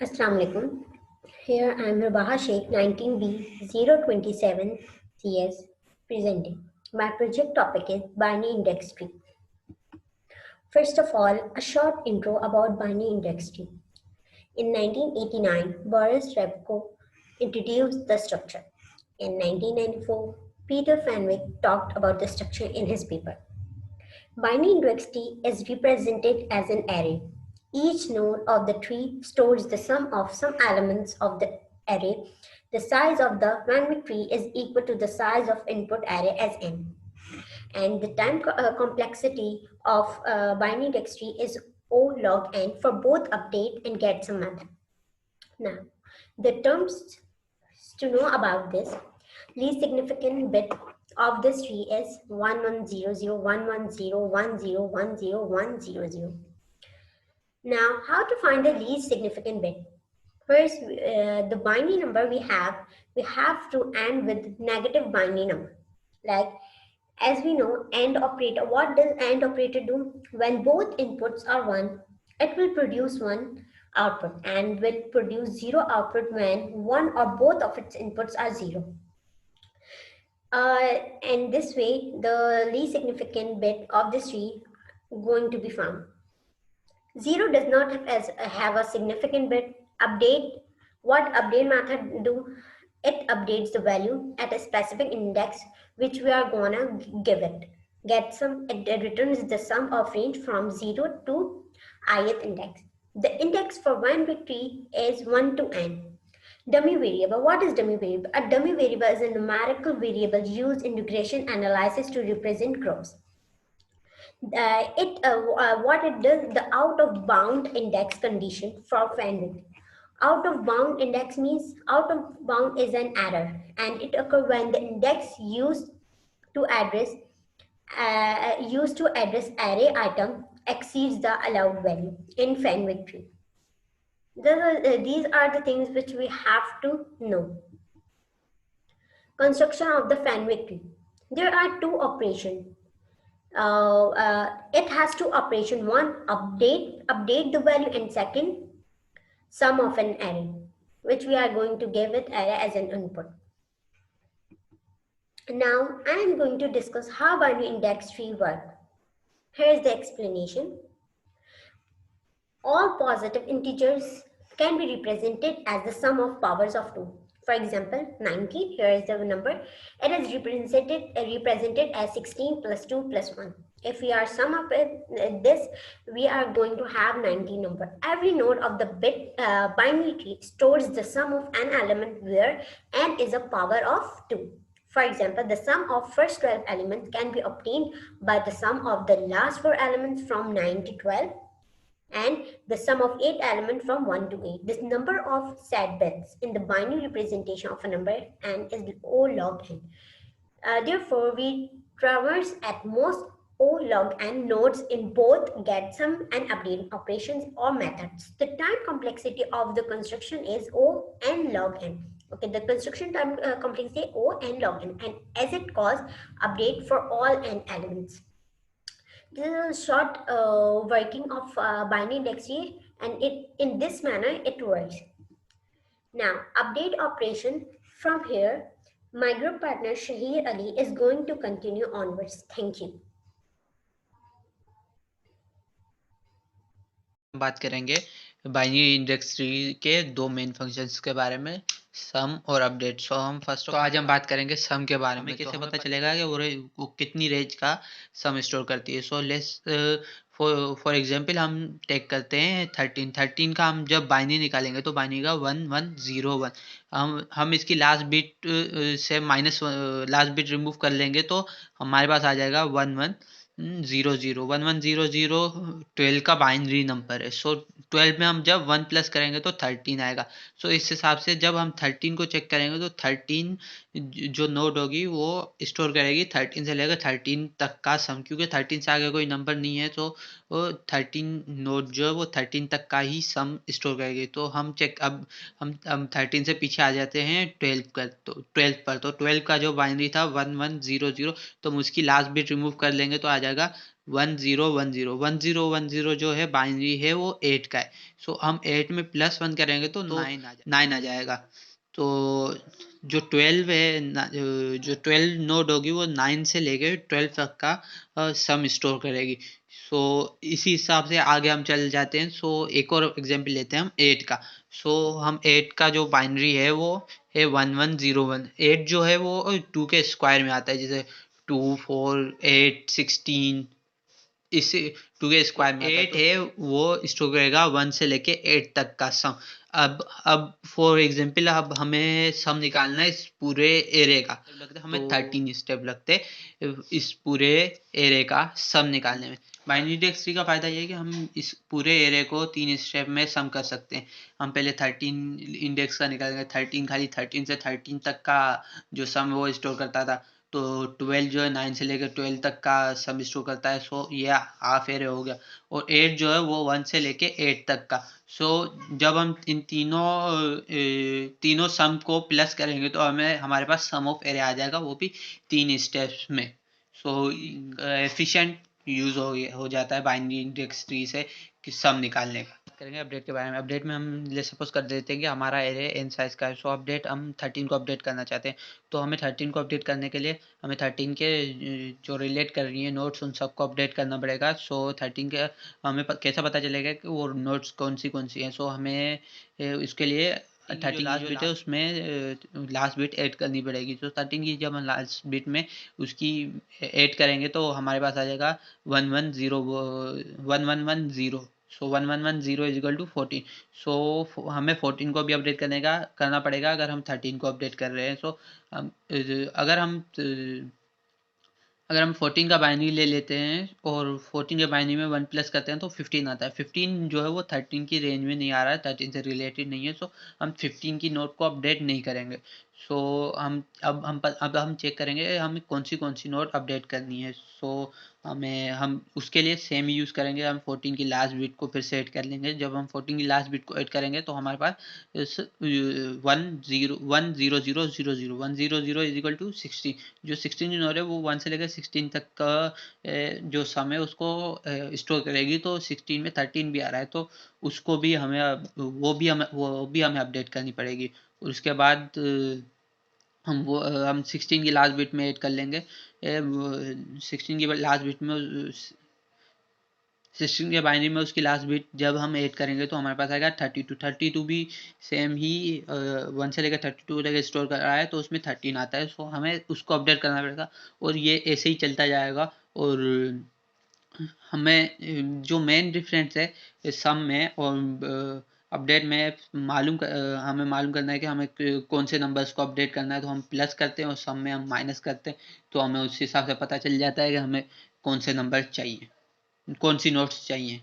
Assalamu alaikum. Here I am Rabaha Sheikh 19B027 CS presenting. My project topic is binary index tree. First of all, a short intro about binary index tree. In 1989, Boris Repko introduced the structure. In 1994, Peter Fenwick talked about the structure in his paper. Binary index tree is represented as an array. Each node of the tree stores the sum of some elements of the array. The size of the Van tree is equal to the size of input array as n. And the time complexity of binary index tree is O log n for both update and get some method. Now, the terms to know about this, least significant bit of this tree is 11001101010100. Now, how to find the least significant bit? First, the binary number we have to end with negative binary number. Like, as we know, AND operator, what does AND operator do? When both inputs are 1, it will produce 1 output and will produce 0 output when one or both of its inputs are 0. And this way, the least significant bit of this tree going to be found. 0 does not have a significant bit. Update, what update method do? It updates the value at a specific index which we are gonna give it. It returns the sum of range from 0 to ith index. The index for one bit tree is 1 to n. Dummy variable. What is dummy variable? A dummy variable is a numerical variable used in regression analysis to represent groups. What it does, the out of bound index condition for Fenwick. Out of bound index means out of bound is an error, and it occurs when the index used to address array item exceeds the allowed value in Fenwick tree. These are the things which we have to know. Construction of the Fenwick tree. There are two operations. It has two operations. One, update the value, and second, sum of an array, which we are going to give it array as an input. Now I am going to discuss how binary index tree work. Here is the explanation. All positive integers can be represented as the sum of powers of 2. For example, 19, here is the number. It is represented as 16 plus 2 plus 1. If we are sum up this, we are going to have 19 number. Every node of the bit binary tree stores the sum of an element where n is a power of 2. For example, the sum of first 12 elements can be obtained by the sum of the last 4 elements from 9 to 12, and the sum of 8 elements from 1 to 8. This number of set bits in the binary representation of a number n is O log n. Therefore, we traverse at most O log n nodes in both getsum and update operations or methods. The time complexity of the construction is O n log n. Okay, the construction time complexity O n log n, and as it calls update for all n elements. This is a short working of binary index tree, and in this manner it works. Now, update operation. From here, my group partner Shahir Ali is going to continue onwards. Thank you. बात करेंगे binary index tree के दो main functions के बारे में, सम और update. सो हम first तो आज हम बात करेंगे सम के बारे में। कैसे पता चलेगा कि वो कितनी रेंज का सम स्टोर करती है। सो लेट्स फॉर एग्जांपल हम टेक करते हैं 13 का हम जब बाइनरी निकालेंगे तो बाइनरी का 1101 हम इसकी लास्ट बिट से माइनस लास्ट बिट रिमूव कर लेंगे तो हमारे पास आ जाएगा 1100 12 का बाइनरी नंबर है। सो 12 में हम जब 1 प्लस करेंगे तो 13 आएगा। सो इस हिसाब से जब हम 13 को चेक करेंगे तो 13 जो नोड होगी वो स्टोर करेगी 13 से लेकर 13 तक का सम, क्योंकि 13 से आगे कोई नंबर नहीं है तो वो 13 नोड जो है वो 13 तक का ही सम स्टोर करेगी। तो हम हम 13 से पीछे आ जाते हैं 12 पर। तो 12 का जो बाइनरी था 1100, तो हम उसकी लास्ट बिट रिमूव कर लेंगे तो आ जाएगा 1010 जो है बाइनरी है वो 8 का है। सो हम 8 में +1 करेंगे तो 9 आ जाएगा। तो जो 12 है जो 12 नोड होगी वो 9 से लेके 12 तक का सम स्टोर करेगी। सो इसी हिसाब से आगे हम चल जाते हैं। सो एक और एग्जांपल लेते हैं हम 8 का। सो हम 8 का जो बाइनरी है वो है 1101। 8 जो है वो 2 के स्क्वायर में आता है, जैसे 2 4 8 16 इस 2 के स्क्वायर में 8 है वो स्टोर करेगा 1 से लेके 8 तक का सम। अब फॉर एग्जांपल अब हमें सम निकालना है इस पूरे एरे का, लगता है हमें 13 स्टेप लगते इस पूरे एरे का सम निकालने में। बाइनरी डिक्शनरी का फायदा ये है कि हम इस पूरे एरे को 3 स्टेप में सम कर सकते हैं। हम पहले 13 इंडेक्स का निकालेंगे, 13 खाली 13 से 13 तक का जो सम वो स्टोर करता था। तो 12 जो है 9 से लेकर 12 तक का सम स्टोर करता है। सो ये हाफ एरे हो गया। और 8 जो है वो 1 से लेके 8 तक का। सो जब हम इन तीनों सम को प्लस करेंगे तो हमें हमारे पास सम ऑफ एरे आ जाएगा, वो भी 3 स्टेप्स में। सो एफिशिएंट यूज हो जाता है बाइनरी इंडेक्स ट्री से कि सम निकालने का। करेंगे अपडेट के बारे में। अपडेट में हम ले सपोज कर देते हैं कि हमारा एरे n साइज का है। सो अपडेट हम 13 को अपडेट करना चाहते हैं। तो हमें 13 को अपडेट करने के लिए हमें 13 के जो रिलेट कर रही है नोट्स उन सबको अपडेट करना पड़ेगा। सो 13 के हमें कैसा पता चलेगा कि वो नोट्स कौन सी हैं। सो हमें इसके लिए 13 लास्ट बिट है उसमें लास्ट बिट ऐड करनी पड़ेगी। तो 13 की जब हम लास्ट बिट में उसकी ऐड करेंगे तो हमारे पास आ जाएगा 1110। सो 1110 इज इक्वल टू 14। सो हमें 14 को भी अपडेट करना पड़ेगा अगर हम 13 को अपडेट कर रहे हैं। सो अगर हम 14 का बाइनरी ले लेते हैं और 14 के बाइनरी में 1 प्लस करते हैं तो 15 आता है। 15 जो है वो 13 की रेंज में नहीं आ रहा है, 13 से रिलेटेड नहीं है। सो हम 15 की नोट को अपडेट नहीं करेंगे। सो अब हम चेक करेंगे हमें कौन सी नोट अपडेट करनी है। सो हम उसके लिए सेम यूज़ करेंगे। हम 14 की लास्ट बिट को फिर से ऐड कर लेंगे। जब हम 14 की लास्ट बिट को ऐड करेंगे तो हमारे पास 100 इज इक्वल टू 16। जो 16 की नोट है वो 1 से लेकर 16 तक का जो सम है उसको स्टोर करेगी। तो 16 में 13 भी आ रहा है तो उसको भी हमें वो भी हमें अपडेट करनी पड़ेगी। उसके बाद हम 16 की लास्ट बिट में ऐड कर लेंगे। 16 की लास्ट बिट में 16 के बाइनरी में उसकी लास्ट बिट जब हम ऐड करेंगे तो हमारे पास आएगा 32। 32 भी सेम ही 1 से लेकर 32 तक स्टोर कर रहा है तो उसमें 13 आता है। सो हमें उसको अपडेट करना पड़ेगा और ये ऐसे ही चलता जाएगा। और हमें जो मेन डिफरेंस है सम में और अपडेट में हमें मालूम करना है कि हमें कौन से नंबर्स को अपडेट करना है। तो हम प्लस करते हैं और सम में हम माइनस करते हैं तो हमें उस हिसाब से पता चल जाता है कि हमें कौन से नंबर चाहिए, कौन सी नोट्स चाहिए।